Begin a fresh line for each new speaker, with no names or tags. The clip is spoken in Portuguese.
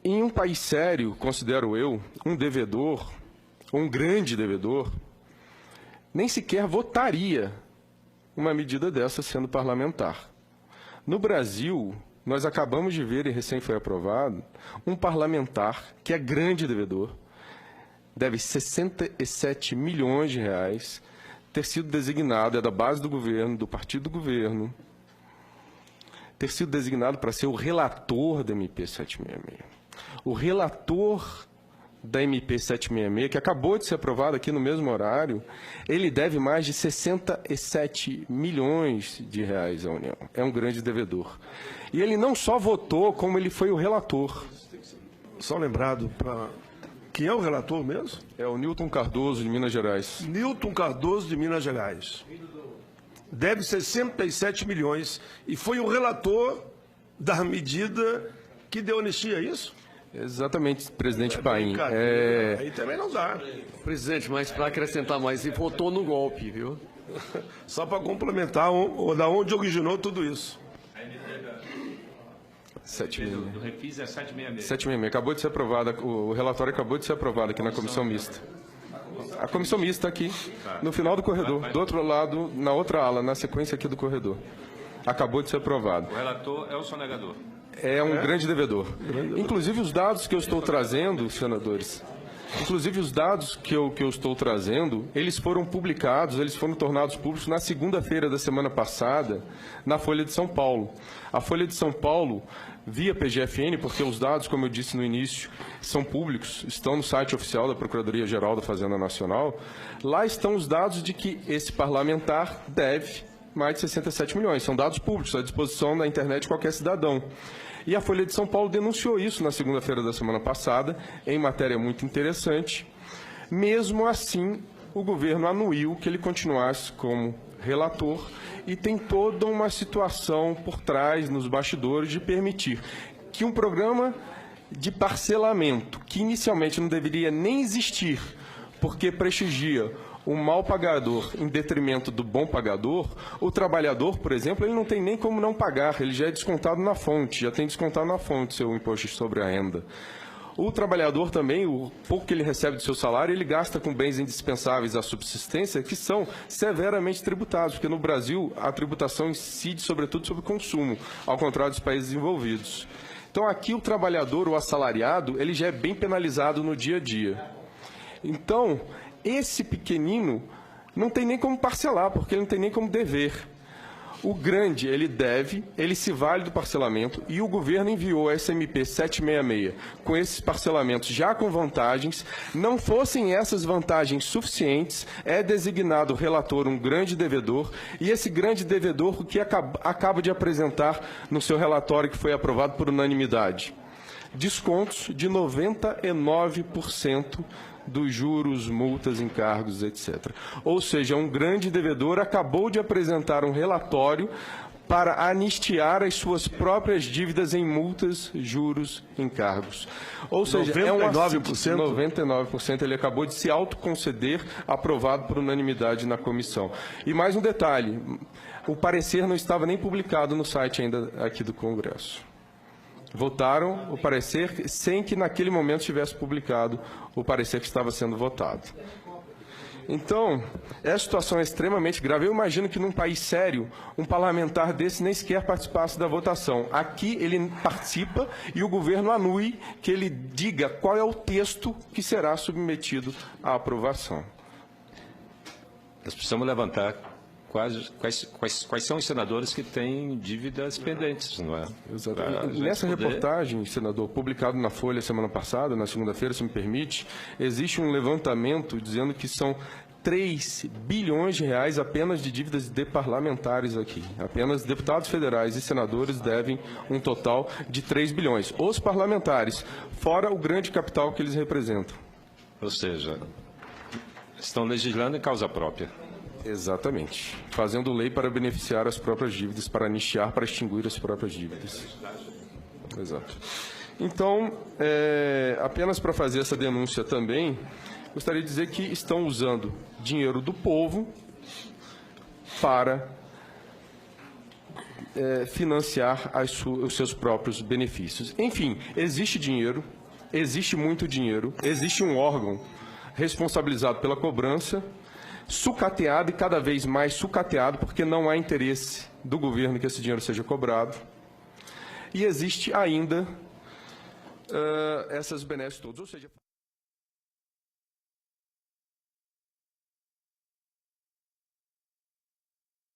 Em um país sério, considero eu, um devedor, um grande devedor, nem sequer votaria uma medida dessa sendo parlamentar. No Brasil, nós acabamos de ver, e recém foi aprovado, um parlamentar que é grande devedor, deve 67 milhões de reais, ter sido designado, é da base do governo, do partido do governo, ter sido designado para ser o relator da MP 766. O relator da MP 766, que acabou de ser aprovado aqui no mesmo horário, ele deve mais de 67 milhões de reais à União. É um grande devedor. E ele não só votou, como ele foi o relator.
Só lembrado para... Quem é o relator mesmo?
É o Newton Cardoso, de Minas Gerais.
Newton Cardoso, de Minas Gerais. Deve 67 milhões e foi o relator da medida que deu anistia, é isso?
Exatamente, presidente Paim.
Aí também não dá.
Presidente, mas para acrescentar mais, ele votou no golpe, viu?
Só para complementar, da onde originou tudo isso.
766.
Do Refis é 766.
766. Acabou de ser aprovada, o relatório acabou de ser aprovado aqui na comissão mista. A comissão mista aqui, no final do corredor, do outro lado, na outra ala, na sequência aqui do corredor. Acabou de ser aprovado.
O relator é o sonegador.
É um grande devedor. Inclusive, os dados que eu estou trazendo, senadores, inclusive os dados que eu estou trazendo, eles foram publicados, eles foram tornados públicos na segunda-feira da semana passada, na Folha de São Paulo. A Folha de São Paulo, via PGFN, porque os dados, como eu disse no início, são públicos, estão no site oficial da Procuradoria-Geral da Fazenda Nacional, lá estão os dados de que esse parlamentar deve mais de 67 milhões. São dados públicos, à disposição da internet de qualquer cidadão. E a Folha de São Paulo denunciou isso na segunda-feira da semana passada, em matéria muito interessante. Mesmo assim, o governo anuiu que ele continuasse como relator e tem toda uma situação por trás, nos bastidores, de permitir que um programa de parcelamento, que inicialmente não deveria nem existir, porque prestigia o mal pagador em detrimento do bom pagador, o trabalhador, por exemplo, ele não tem nem como não pagar, ele já é descontado na fonte, já tem descontado na fonte seu imposto sobre a renda. O trabalhador também, o pouco que ele recebe do seu salário, ele gasta com bens indispensáveis à subsistência, que são severamente tributados, porque no Brasil a tributação incide sobretudo sobre o consumo, ao contrário dos países desenvolvidos. Então aqui o trabalhador, o assalariado, ele já é bem penalizado no dia a dia. Então, esse pequenino não tem nem como parcelar, porque ele não tem nem como dever. O grande, ele deve, ele se vale do parcelamento, e o governo enviou a SMP 766 com esses parcelamentos já com vantagens. Não fossem essas vantagens suficientes, é designado relator um grande devedor, e esse grande devedor, o que acaba de apresentar no seu relatório que foi aprovado por unanimidade? Descontos de 99% dos juros, multas, encargos, etc. Ou seja, um grande devedor acabou de apresentar um relatório para anistiar as suas próprias dívidas em multas, juros, encargos. Ou seja,
99%?
99% ele acabou de se autoconceder, aprovado por unanimidade na comissão. E mais um detalhe, o parecer não estava nem publicado no site ainda aqui do Congresso. Votaram o parecer sem que naquele momento tivesse publicado o parecer que estava sendo votado. Então, essa situação é extremamente grave. Eu imagino que num país sério, um parlamentar desse nem sequer participasse da votação. Aqui ele participa e o governo anui que ele diga qual é o texto que será submetido à aprovação.
Nós precisamos levantar quais são os senadores que têm dívidas pendentes, não é?
Exatamente. Nessa reportagem, senador, publicado na Folha semana passada, na segunda-feira, se me permite, existe um levantamento dizendo que são 3 bilhões de reais apenas de dívidas de parlamentares aqui. Apenas deputados federais e senadores devem um total de 3 bilhões. Os parlamentares, fora o grande capital que eles representam.
Ou seja, estão legislando em causa própria.
Exatamente. Fazendo lei para beneficiar as próprias dívidas, para anistiar, para extinguir as próprias dívidas. Exato. Então, apenas para fazer essa denúncia também, gostaria de dizer que estão usando dinheiro do povo para financiar os seus próprios benefícios. Enfim, existe dinheiro, existe muito dinheiro, existe um órgão responsabilizado pela cobrança, sucateado e cada vez mais sucateado, porque não há interesse do governo que esse dinheiro seja cobrado. E existe ainda essas benesses todas, ou seja...